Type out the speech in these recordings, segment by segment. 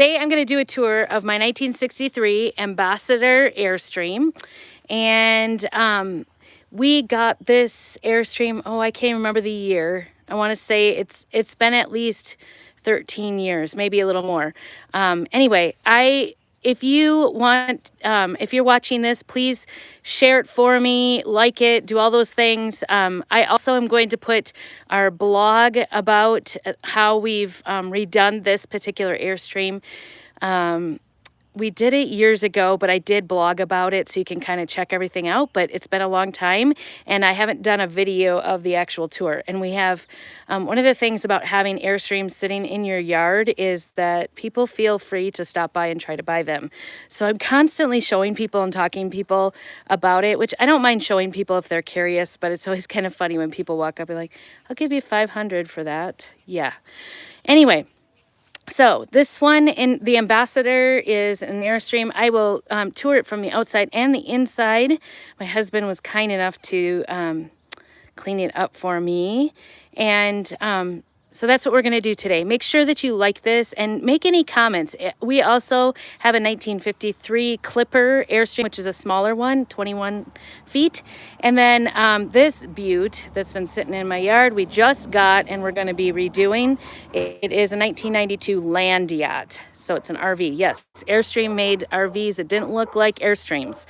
I'm going to do a tour of my 1963 Ambassador Airstream. And we got this Airstream, oh, I can't remember the year. I want to say it's been at least 13 years, maybe a little more. Anyway, if you want, if you're watching this, please share it for me, like it, do all those things. I also am going to put our blog about how we've redone this particular Airstream. We did it years ago, but I did blog about it, so you can kind of check everything out. But it's been a long time, and I haven't done a video of the actual tour. And we have, one of the things about having Airstreams sitting in your yard is that people feel free to stop by and try to buy them. So I'm constantly showing people and talking to people about it, which I don't mind showing people if they're curious, but it's always kind of funny when people walk up and like, I'll give you $500 for that. Yeah. Anyway. So this one in the Ambassador is an Airstream. I will tour it from the outside and the inside. My husband was kind enough to clean it up for me. And so that's what we're going to do today. Make sure that you like this and make any comments. We also have a 1953 Clipper Airstream, which is a smaller one, 21 feet. And then this Butte that's been sitting in my yard, we just got and we're going to be redoing. It is a 1992 Land Yacht. So it's an RV. Yes, Airstream made RVs. It didn't look like Airstreams.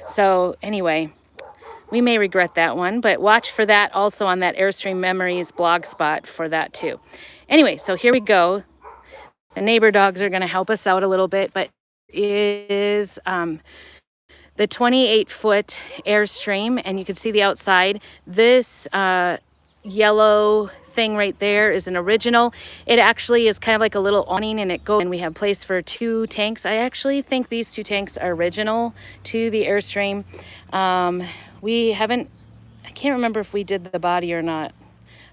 So anyway, we may regret that one, but watch for that also on that Airstream Memories blog spot for that too. Anyway, so here we go. The neighbor dogs are going to help us out a little bit, but it is the 28-foot Airstream, and you can see the outside. This yellow thing right there is an original. It actually is kind of like a little awning, and it goes, and we have place for 2 tanks. I actually think these 2 tanks are original to the Airstream. We haven't, I can't remember if we did the body or not.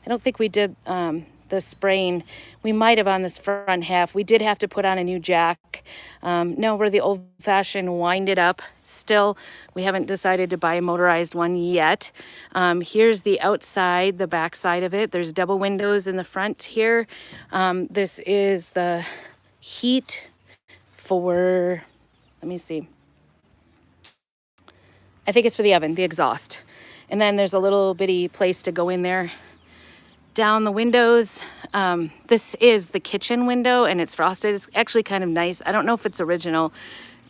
I don't think we did the spraying. We might have on this front half. We did have to put on a new jack. No, we're the old-fashioned wind it up. Still, we haven't decided to buy a motorized one yet. Here's the outside, the back side of it. There's double windows in the front here. This is the heat for, let me see. I think it's for the oven, the exhaust. And then there's a little bitty place to go in there. Down the windows, this is the kitchen window, and it's frosted. It's actually kind of nice. I don't know if it's original,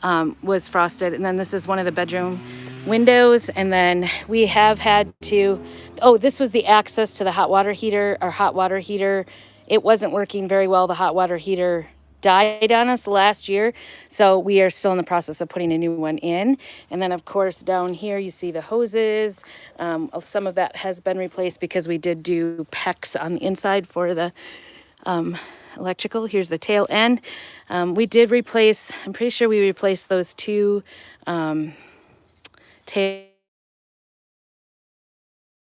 was frosted. And then this is one of the bedroom windows. And then we have had to, oh, this was the access to the hot water heater. Our hot water heater, it wasn't working very well. The hot water heater died on us last year, so we are still in the process of putting a new one in. And then of course down here you see the hoses. Some of that has been replaced because we did do PEX on the inside for the electrical. Here's the tail end. We did replace, I'm pretty sure we replaced those 2 tail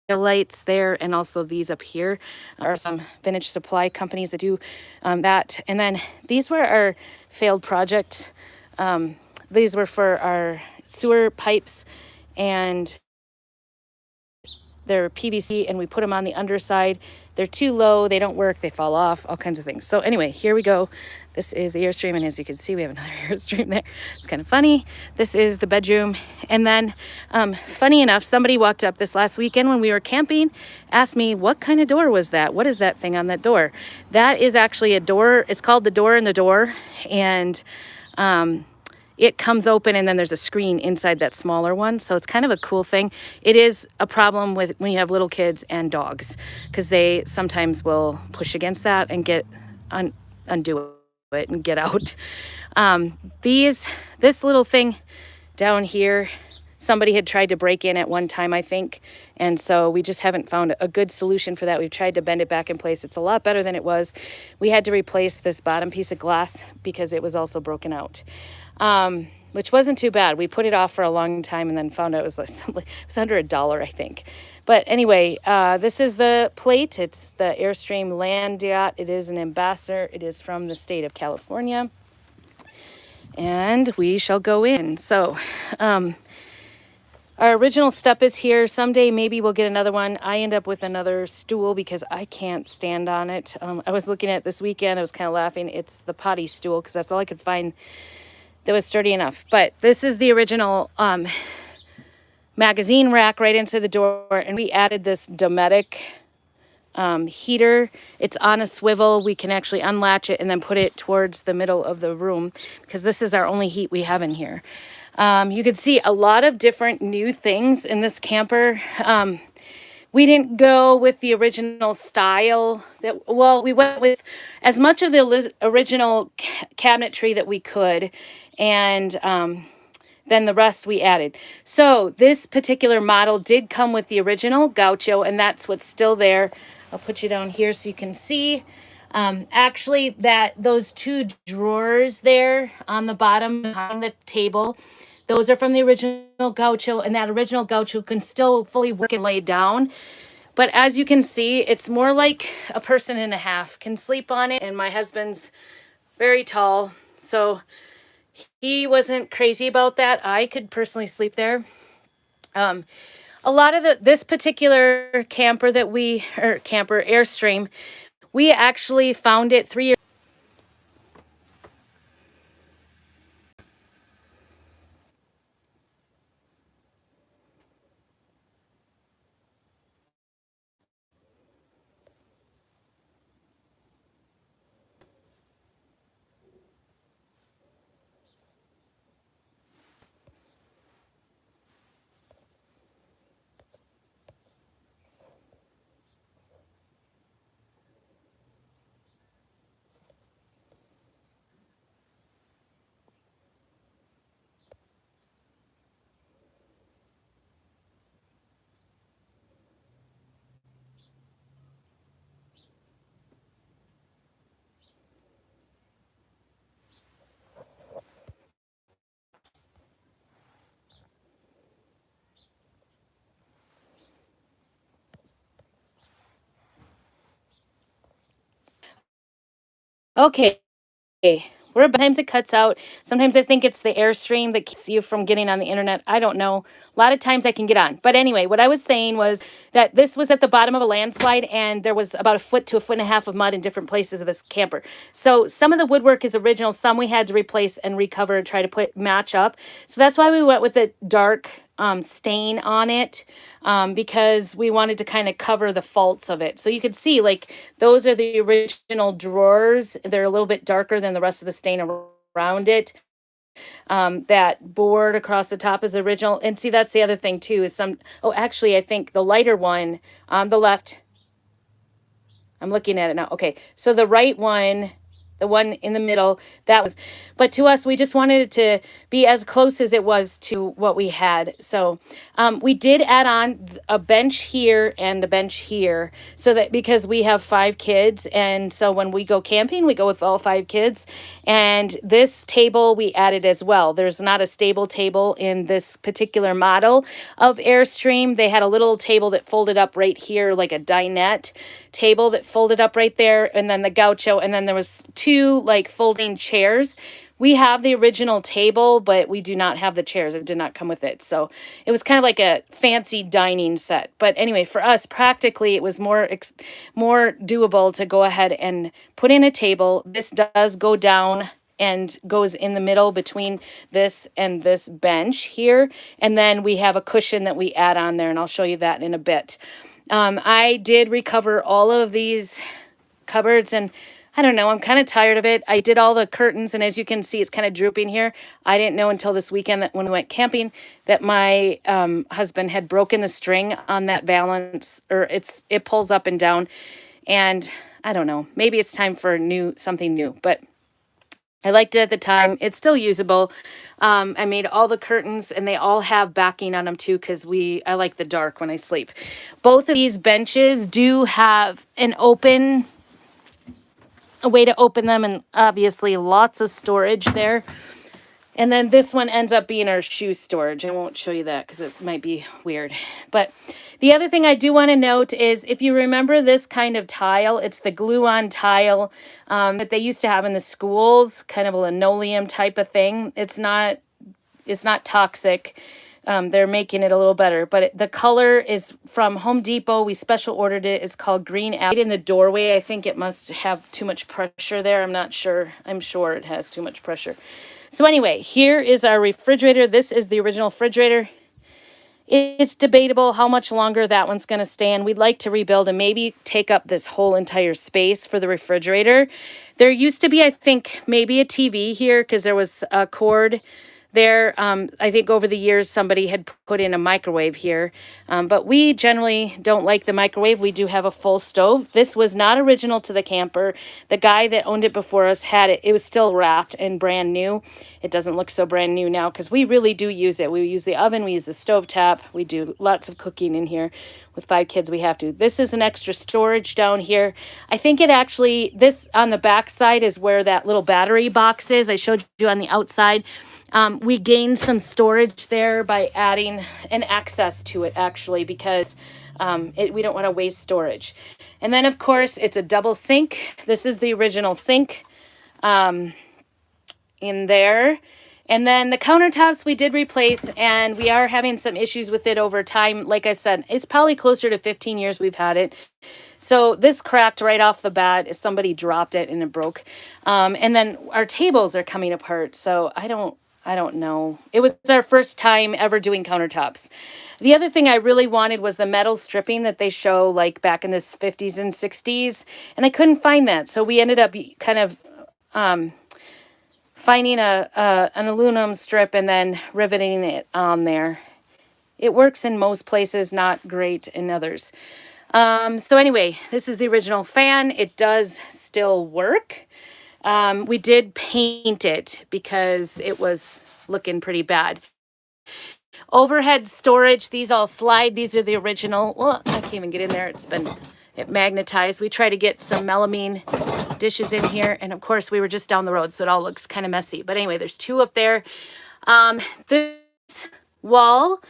lights there, and also these up here are some vintage supply companies that do that. And then these were our failed projects. These were for our sewer pipes, and they're PVC, and we put them on the underside. They're too low, they don't work, they fall off, all kinds of things. So anyway, here we go. This is the Airstream, and as you can see, we have another Airstream there. It's kind of funny. This is the bedroom. And then, funny enough, somebody walked up this last weekend when we were camping, asked me, what kind of door was that? What is that thing on that door? That is actually a door. It's called the door in the door. And it comes open, and then there's a screen inside that smaller one. So it's kind of a cool thing. It is a problem with when you have little kids and dogs, because they sometimes will push against that and get undo it and get out. This little thing down here, somebody had tried to break in at one time, I think. And so we just haven't found a good solution for that. We've tried to bend it back in place. It's a lot better than it was. We had to replace this bottom piece of glass because it was also broken out. Which wasn't too bad. We put it off for a long time and then found out it was under $1, I think. But anyway, this is the plate. It's the Airstream Land Yacht. It is an Ambassador. It is from the state of California. And we shall go in. So, Our original step is here. Someday maybe we'll get another one. I end up with another stool because I can't stand on it. I was looking at this weekend. I was kind of laughing. It's the potty stool because that's all I could find that was sturdy enough. But this is the original magazine rack right into the door. And we added this Dometic heater. It's on a swivel. We can actually unlatch it and then put it towards the middle of the room because this is our only heat we have in here. You can see a lot of different new things in this camper. We didn't go with the original style that, well, we went with as much of the original cabinetry that we could, and then the rest we added. So this particular model did come with the original gaucho, and that's what's still there. I'll put you down here so you can see. Actually, those two drawers there on the bottom behind the table, those are from the original gaucho, and that original gaucho can still fully work and lay down. But as you can see, it's more like a person and a half can sleep on it. And my husband's very tall, so he wasn't crazy about that. I could personally sleep there. A lot of this particular camper Airstream, we actually found it 3 years. Okay. Where sometimes it cuts out. Sometimes I think it's the Airstream that keeps you from getting on the internet. I don't know. A lot of times I can get on. But anyway, what I was saying was that this was at the bottom of a landslide, and there was about a foot to a foot and a half of mud in different places of this camper. So some of the woodwork is original. Some we had to replace and recover and try to match up. So that's why we went with a dark stain on it, because we wanted to kind of cover the faults of it. So you could see, like, those are the original drawers. They're a little bit darker than the rest of the stain around it. That board across the top is the original. And see, that's the other thing too, is actually, I think the lighter one on the left, I'm looking at it now. Okay, so the right one, the one in the middle, that was, but to us, we just wanted it to be as close as it was to what we had. So we did add on a bench here and a bench here, so that because we have 5 kids, and so when we go camping, we go with all 5 kids. And this table we added as well. There's not a stable table in this particular model of Airstream. They had a little table that folded up right here, like a dinette table that folded up right there, and then the gaucho, and then there was 2 like folding chairs. We have the original table, but we do not have the chairs. It did not come with it. So it was kind of like a fancy dining set. But anyway, for us, practically, it was more doable to go ahead and put in a table. This does go down and goes in the middle between this and this bench here. And then we have a cushion that we add on there, and I'll show you that in a bit. I did recover all of these cupboards, and I don't know, I'm kind of tired of it. I did all the curtains, and as you can see, it's kind of drooping here. I didn't know until this weekend that when we went camping that my husband had broken the string on that valance, or it pulls up and down, and I don't know, maybe it's time for something new, but I liked it at the time. It's still usable. I made all the curtains, and they all have backing on them too, because I like the dark when I sleep. Both of these benches do have a way to open them, and obviously lots of storage there. And then this one ends up being our shoe storage. I won't show you that because it might be weird. But the other thing I do want to note is, if you remember this kind of tile, it's the glue-on tile that they used to have in the schools, kind of a linoleum type of thing. It's not toxic. They're making it a little better, but the color is from Home Depot. We special ordered it. It's called Green Apple. In the doorway, I think it must have too much pressure there. I'm not sure. I'm sure it has too much pressure. So anyway, here is our refrigerator. This is the original refrigerator. It's debatable how much longer that one's going to stand. We'd like to rebuild and maybe take up this whole entire space for the refrigerator. There used to be, I think, maybe a TV here because there was a cord there. I think over the years somebody had put in a microwave here, but we generally don't like the microwave. We do have a full stove. This was not original to the camper. The guy that owned it before us had it. It was still wrapped and brand new. It doesn't look so brand new now because we really do use it. We use the oven, we use the stove top. We do lots of cooking in here. With 5 kids, we have to. This is an extra storage down here. I think it actually, this on the back side is where that little battery box is. I showed you on the outside. We gained some storage there by adding an access to it, actually, because we don't want to waste storage. And then, of course, it's a double sink. This is the original sink in there. And then the countertops we did replace, and we are having some issues with it over time. Like I said, it's probably closer to 15 years we've had it. So this cracked right off the bat. Somebody dropped it and it broke. And then our tables are coming apart. So I don't know. It was our first time ever doing countertops. The other thing I really wanted was the metal stripping that they show like back in the 50s and 60s. And I couldn't find that. So we ended up kind of finding an aluminum strip and then riveting it on there. It works in most places, not great in others. So anyway, this is the original fan. It does still work. We did paint it because it was looking pretty bad. Overhead storage, these all slide. These are the original. Well, I can't even get in there. It magnetized. We try to get some melamine dishes in here. And of course, we were just down the road, so it all looks kind of messy. But anyway, there's 2 up there. This wall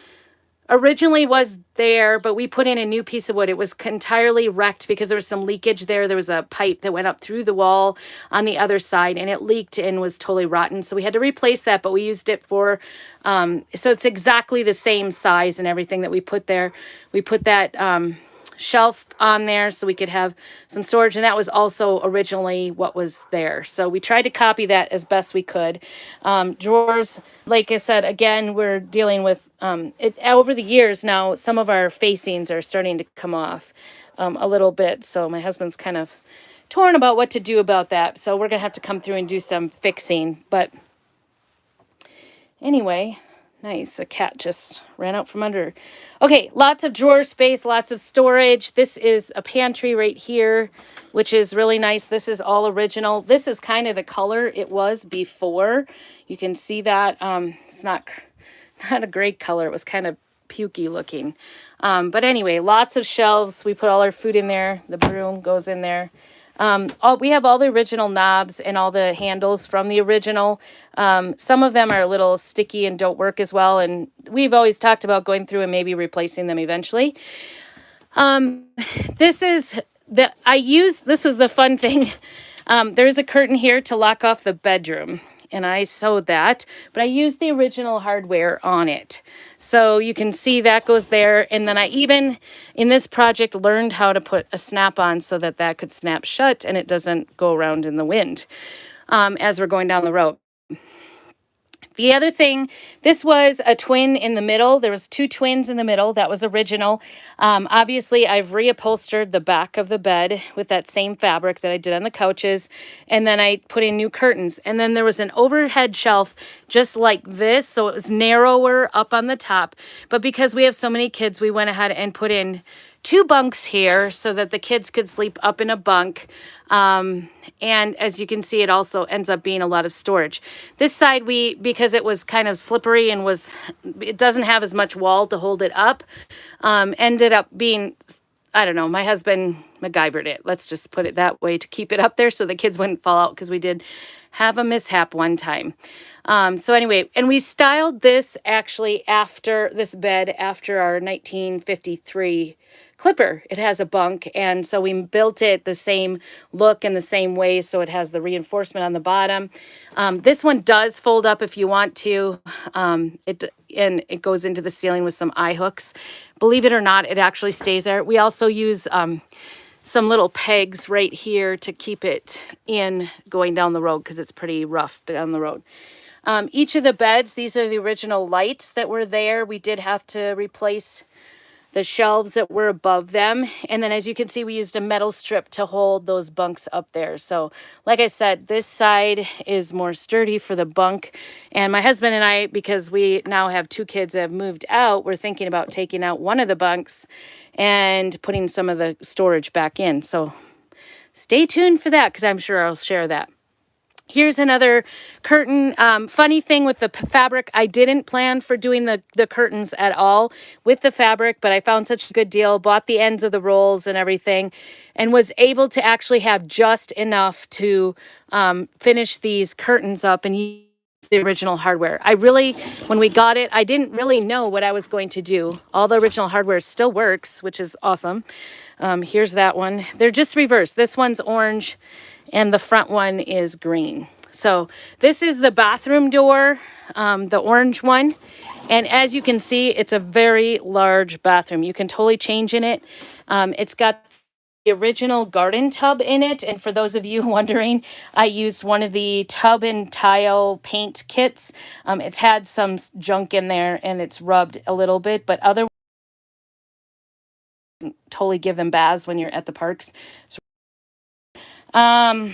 originally was there, but we put in a new piece of wood. It was entirely wrecked because there was some leakage there. There was a pipe that went up through the wall on the other side, and it leaked and was totally rotten. So we had to replace that, but we used it for, so it's exactly the same size and everything that we put there. We put that shelf on there so we could have some storage, and that was also originally what was there. So we tried to copy that as best we could. Drawers, like I said, again, we're dealing with it over the years now. Some of our facings are starting to come off a little bit, so my husband's kind of torn about what to do about that. So we're gonna have to come through and do some fixing. But anyway, nice. A cat just ran out from under. Okay, lots of drawer space, lots of storage. This is a pantry right here, which is really nice. This is all original. This is kind of the color it was before. You can see that. It's not a great color. It was kind of pukey looking. But anyway, lots of shelves. We put all our food in there. The broom goes in there. We have all the original knobs and all the handles from the original. Some of them are a little sticky and don't work as well, and we've always talked about going through and maybe replacing them eventually. This was the fun thing. There's a curtain here to lock off the bedroom, and I sewed that, but I used the original hardware on it. So you can see that goes there. And then I even, in this project, learned how to put a snap on so that that could snap shut and it doesn't go around in the wind as we're going down the road. The other thing, this was a twin in the middle. There was 2 twins in the middle. That was original. Obviously, I've reupholstered the back of the bed with that same fabric that I did on the couches. And then I put in new curtains. And then there was an overhead shelf just like this. So it was narrower up on the top. But because we have so many kids, we went ahead and put in 2 bunks here so that the kids could sleep up in a bunk. And as you can see, it also ends up being a lot of storage. This side, because it was kind of slippery and it doesn't have as much wall to hold it up, ended up being, I don't know, my husband MacGyvered it. Let's just put it that way to keep it up there so the kids wouldn't fall out, because we did have a mishap one time. So anyway, and we styled this actually after this bed after our 1953 clipper. It has a bunk, and so we built it the same look and the same way, so it has the reinforcement on the bottom. This one does fold up if you want to. And it goes into the ceiling with some eye hooks. Believe it or not, it actually stays there. We also use some little pegs right here to keep it in going down the road because it's pretty rough down the road. Each of the beds, these are the original lights that were there. We did have to replace the shelves that were above them. And then as you can see, we used a metal strip to hold those bunks up there. So like I said, this side is more sturdy for the bunk. And my husband and I, because we now have 2 kids that have moved out, we're thinking about taking out one of the bunks and putting some of the storage back in. So stay tuned for that because I'm sure I'll share that. Here's another curtain. Funny thing with the fabric, I didn't plan for doing the curtains at all with the fabric, but I found such a good deal, bought the ends of the rolls and everything, and was able to actually have just enough to finish these curtains up and use the original hardware. When we got it, I didn't really know what I was going to do. All the original hardware still works, which is awesome. Here's that one. They're just reversed. This one's orange and the front one is green. So this is the bathroom door, the orange one. And as you can see, it's a very large bathroom. You can totally change in it. It's got the original garden tub in it. And for those of you wondering, I used one of the tub and tile paint kits. It's had some junk in there and it's rubbed a little bit, but otherwise, totally give them baths when you're at the parks. So, and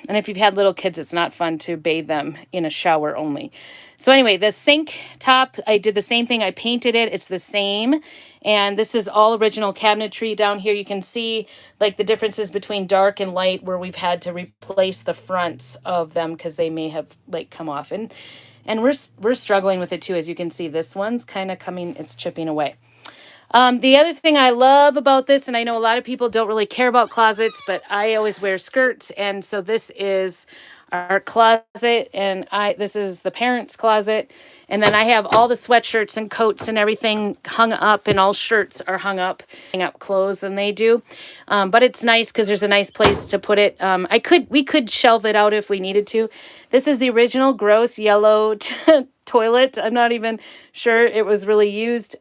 if you've had little kids, it's not fun to bathe them in a shower only. So anyway, the sink top, I did the same thing. I painted it. It's the same. And this is all original cabinetry. Down here, you can see like the differences between dark and light where we've had to replace the fronts of them because they may have like come off. And we're struggling with it too. As you can see, this one's kind of coming, it's chipping away. The other thing I love about this, and I know a lot of people don't really care about closets, but I always wear skirts. And so this is our closet, and this is the parents' closet. And then I have all the sweatshirts and coats and everything hung up, and all shirts are hung up clothes than they do. But it's nice because there's a nice place to put it. We could shelve it out if we needed to. This is the original gross yellow toilet. I'm not even sure it was really used.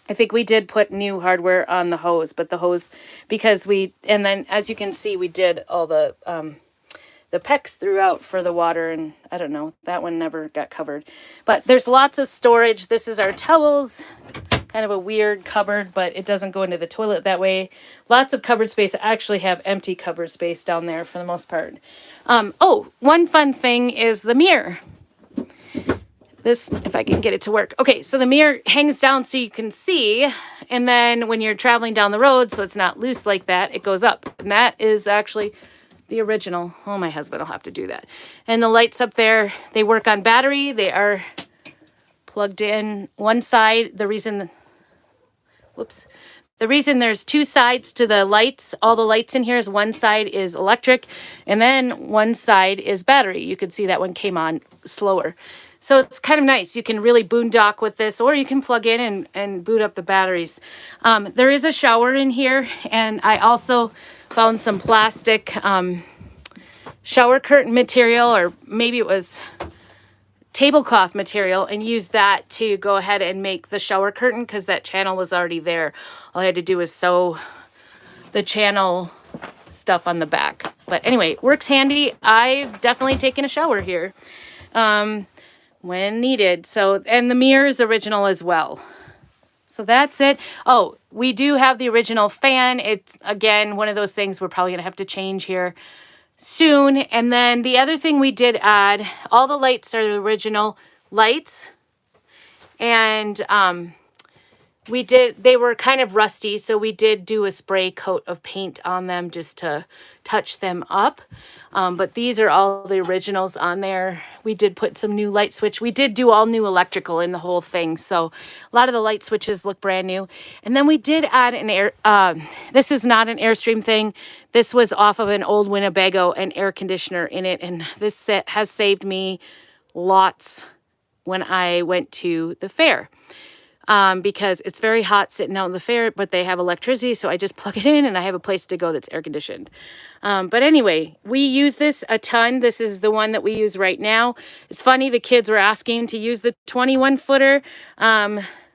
I think we did put new hardware on the hose, but the hose, and then as you can see, we did all the PEX throughout for the water, and I don't know, that one never got covered. But there's lots of storage. This is our towels, kind of a weird cupboard, but it doesn't go into the toilet that way. Lots of cupboard space. I actually have empty cupboard space down there for the most part. One fun thing is the mirror. This, if I can get it to work. Okay, so the mirror hangs down so you can see, and then when you're traveling down the road, so it's not loose like that, it goes up. And that is actually the original. Oh, my husband will have to do that. And the lights up there, they work on battery. They are plugged in one side. The reason there's 2 sides to the lights, all the lights in here, is one side is electric, and then one side is battery. You can see that one came on slower. So it's kind of nice. You can really boondock with this, or you can plug in and boot up the batteries. There is a shower in here, and I also found some plastic shower curtain material, or maybe it was tablecloth material, and used that to go ahead and make the shower curtain because that channel was already there. All I had to do was sew the channel stuff on the back. But anyway, works handy. I've definitely taken a shower here when needed. So, and the mirror is original as well. So that's it. Oh, we do have the original fan. It's, again, one of those things we're probably going to have to change here soon. And then the other thing we did add, all the lights are the original lights. And they were kind of rusty, so we did do a spray coat of paint on them just to touch them up. But these are all the originals on there. We did put some new light switch. We did do all new electrical in the whole thing, so a lot of the light switches look brand new. And then we did add this is not an Airstream thing. This was off of an old Winnebago, an air conditioner in it, and this set has saved me lots when I went to the fair. because it's very hot sitting out in the fair, but they have electricity. So I just plug it in and I have a place to go that's air conditioned. But anyway, we use this a ton. This is the one that we use right now. It's funny, the kids were asking to use the 21 footer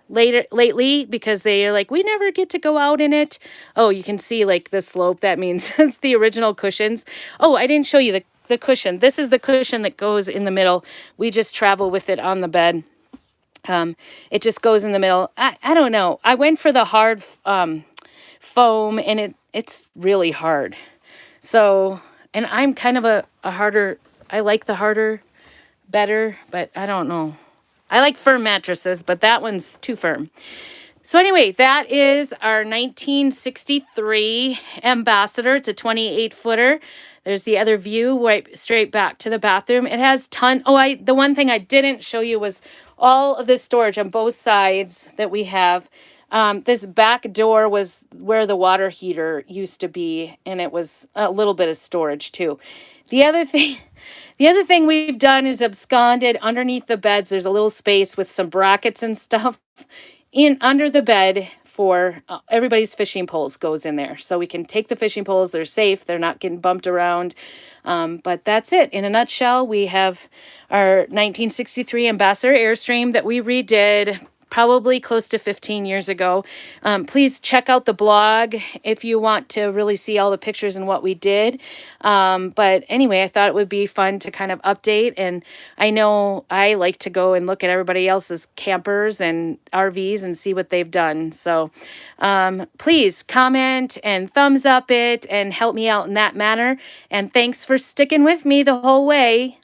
lately because they are like, we never get to go out in it. Oh, you can see like the slope. That means it's the original cushions. Oh, I didn't show you the cushion. This is the cushion that goes in the middle. We just travel with it on the bed. It just goes in the middle. I don't know. I went for the hard foam, and it's really hard. So, and I'm kind of a harder, I like the harder better, but I don't know. I like firm mattresses, but that one's too firm. So anyway, that is our 1963 Ambassador. It's a 28 footer. There's the other view right straight back to the bathroom. It has the one thing I didn't show you was all of this storage on both sides that we have. This back door was where the water heater used to be, and it was a little bit of storage too. The other thing we've done is absconded underneath the beds. There's a little space with some brackets and stuff in under the bed for everybody's fishing poles goes in there. So we can take the fishing poles. They're safe. They're not getting bumped around. But that's it. In a nutshell, we have our 1963 Ambassador Airstream that we redid probably close to 15 years ago. Please check out the blog if you want to really see all the pictures and what we did. But anyway, I thought it would be fun to kind of update. And I know I like to go and look at everybody else's campers and RVs and see what they've done. So please comment and thumbs up it and help me out in that manner. And thanks for sticking with me the whole way.